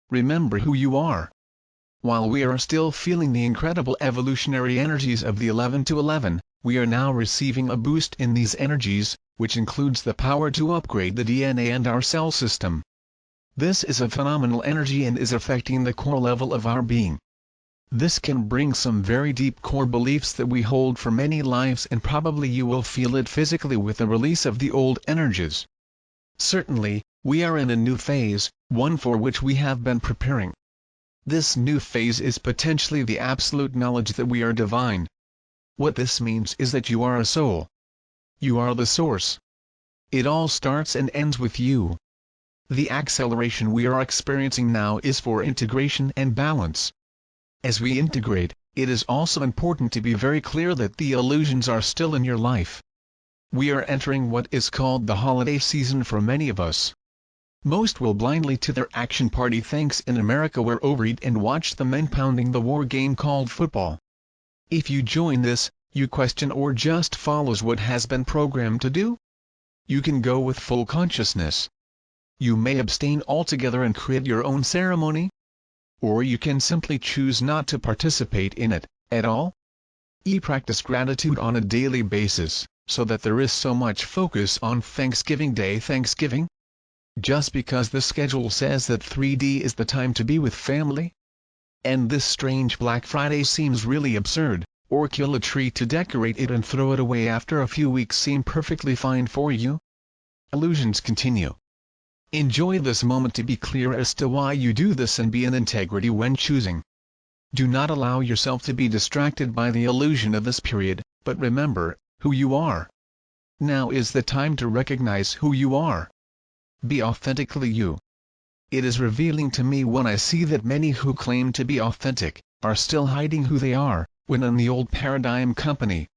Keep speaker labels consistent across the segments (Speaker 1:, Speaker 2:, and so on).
Speaker 1: Remember who you are. While we are still feeling the incredible evolutionary energies of the 11 to 11, we are now receiving a boost in these energies, which includes the power to upgrade the DNA and our cell system. This is a phenomenal energy and is affecting the core level of our being. This can bring some very deep core beliefs that we hold for many lives, and probably you will feel it physically with the release of the old energies. Certainly, we are in a new phase, one for which we have been preparing. This new phase is potentially the absolute knowledge that we are divine. What this means is that you are a soul. You are the source. It all starts and ends with you. The acceleration we are experiencing now is for integration and balance. As we integrate, it is also important to be very clear that the illusions are still in your life. We are entering what is called the holiday season for many of us. Most will blindly to their action party thanks in America where overeat and watch the men pounding the war game called football. If you join this, you question or just follows what has been programmed to do? You can go with full consciousness. You may abstain altogether and create your own ceremony. Or you can simply choose not to participate in it, at all. Practice gratitude on a daily basis, so that there is so much focus on Thanksgiving Day Thanksgiving. Just because the schedule says that 3D is the time to be with family? And this strange Black Friday seems really absurd, or kill a tree to decorate it and throw it away after a few weeks seem perfectly fine for you? Illusions continue. Enjoy this moment to be clear as to why you do this and be in integrity when choosing. Do not allow yourself to be distracted by the illusion of this period, but remember who you are. Now is the time to recognize who you are. Be authentically you. It is revealing to me when I see that many who claim to be authentic are still hiding who they are, when in the old paradigm company.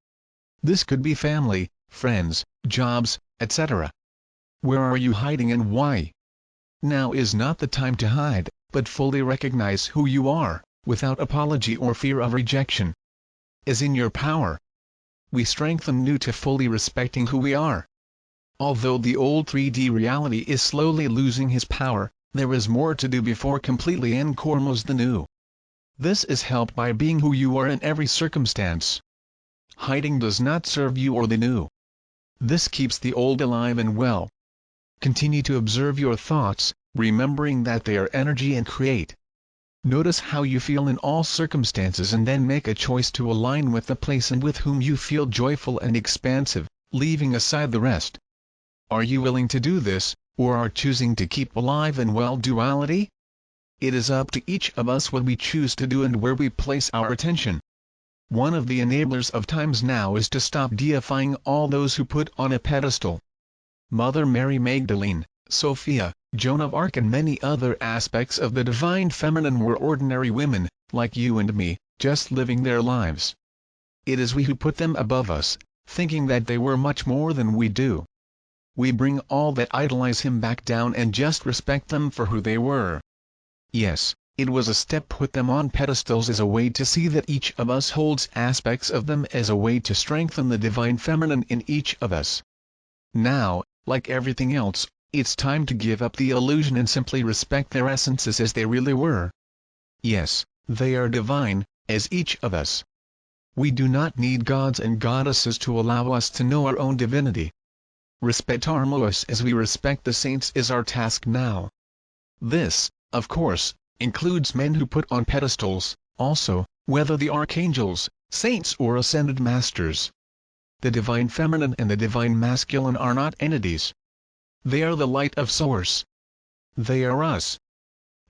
Speaker 1: This could be family, friends, jobs, etc. Where are you hiding and why? Now is not the time to hide, but fully recognize who you are, without apology or fear of rejection. Is in your power. We strengthen new to fully respecting who we are. Although the old 3D reality is slowly losing his power, there is more to do before completely encormos the new. This is helped by being who you are in every circumstance. Hiding does not serve you or the new. This keeps the old alive and well. Continue to observe your thoughts, remembering that they are energy and create. Notice how you feel in all circumstances and then make a choice to align with the place and with whom you feel joyful and expansive, leaving aside the rest. Are you willing to do this, or are choosing to keep alive and well duality? It is up to each of us what we choose to do and where we place our attention. One of the enablers of times now is to stop deifying all those who put on a pedestal. Mother Mary Magdalene, Sophia, Joan of Arc and many other aspects of the divine feminine were ordinary women, like you and me, just living their lives. It is we who put them above us, thinking that they were much more than we do. We bring all that idolize him back down and just respect them for who they were. Yes, it was a step put them on pedestals as a way to see that each of us holds aspects of them as a way to strengthen the divine feminine in each of us. Now, like everything else, it's time to give up the illusion and simply respect their essences as they really were. Yes, they are divine, as each of us. We do not need gods and goddesses to allow us to know our own divinity. Respectarmos as we respect the saints is our task now. This, of course, includes men who put on pedestals, also, whether the archangels, saints or ascended masters. The divine feminine and the divine masculine are not entities. They are the light of source. They are us.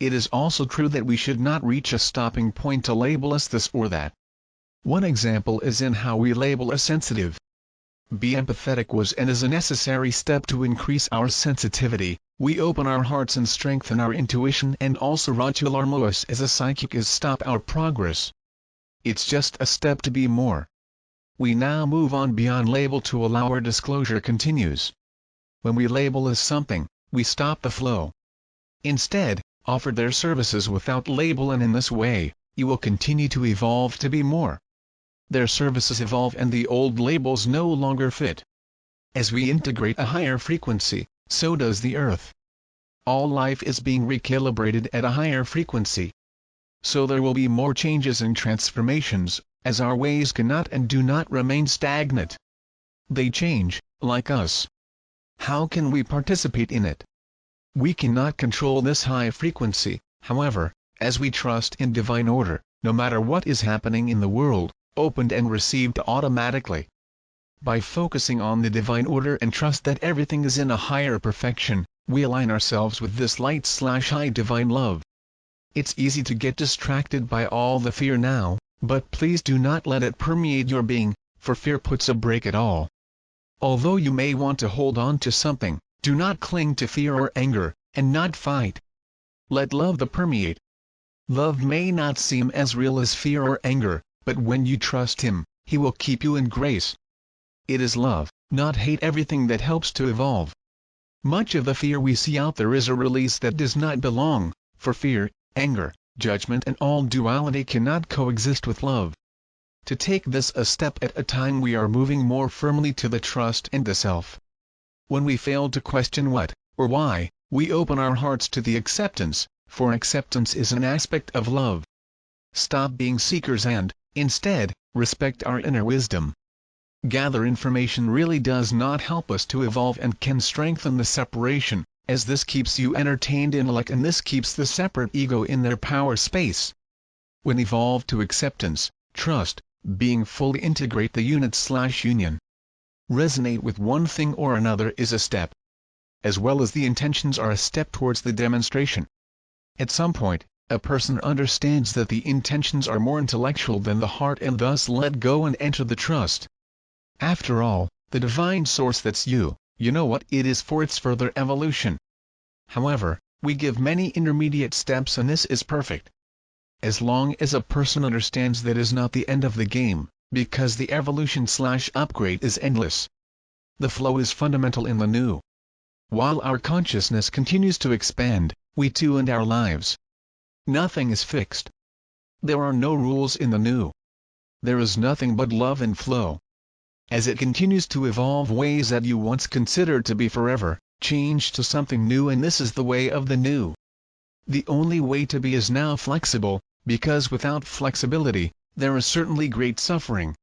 Speaker 1: It is also true that we should not reach a stopping point to label us this or that. One example is in how we label a sensitive. Be empathetic was and is a necessary step to increase our sensitivity. We open our hearts and strengthen our intuition, and also Rajularmos as a psychic is stop our progress. It's just a step to be more. We now move on beyond label to allow our disclosure continues. When we label as something, we stop the flow. Instead, offer their services without label, and in this way, you will continue to evolve to be more. Their services evolve and the old labels no longer fit. As we integrate a higher frequency, so does the earth. all life is being recalibrated at a higher frequency. So there will be more changes and transformations, as our ways cannot and do not remain stagnant. They change, like us. How can we participate in it? We cannot control this high frequency, however, as we trust in divine order, no matter what is happening in the world, opened and received automatically. By focusing on the divine order and trust that everything is in a higher perfection, we align ourselves with this light/high divine love. It's easy to get distracted by all the fear now, but please do not let it permeate your being, for fear puts a break at all. Although you may want to hold on to something, do not cling to fear or anger, and not fight. Let love permeate. Love may not seem as real as fear or anger, but when you trust Him, He will keep you in grace. It is love, not hate, everything that helps to evolve. Much of the fear we see out there is a release that does not belong, for fear, anger, judgment and all duality cannot coexist with love. To take this a step at a time, we are moving more firmly to the trust and the self. When we fail to question what, or why, we open our hearts to the acceptance, for acceptance is an aspect of love. Stop being seekers and, instead, respect our inner wisdom. Gather information really does not help us to evolve and can strengthen the separation, as this keeps you entertained in lack and this keeps the separate ego in their power space. When evolve to acceptance, trust, being fully integrate the unit/union. Resonate with one thing or another is a step. As well as the intentions are a step towards the demonstration. At some point, a person understands that the intentions are more intellectual than the heart and thus let go and enter the trust. After all, the divine source that's you know what it is for its further evolution. However, we give many intermediate steps and this is perfect. As long as a person understands that is not the end of the game, because the evolution/upgrade is endless. The flow is fundamental in the new. While our consciousness continues to expand, we too end our lives. Nothing is fixed. There are no rules in the new. There is nothing but love and flow. As it continues to evolve, ways that you once considered to be forever, change to something new, and this is the way of the new. The only way to be is now flexible, because without flexibility, there is certainly great suffering.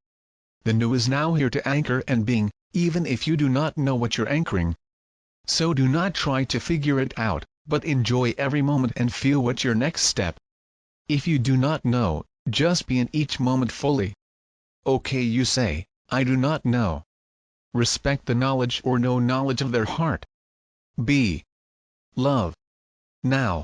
Speaker 1: The new is now here to anchor and being, even if you do not know what you're anchoring. So do not try to figure it out, but enjoy every moment and feel what's your next step. If you do not know, just be in each moment fully. Okay, you say, I do not know. Respect the knowledge or no knowledge of their heart. Be love. Now,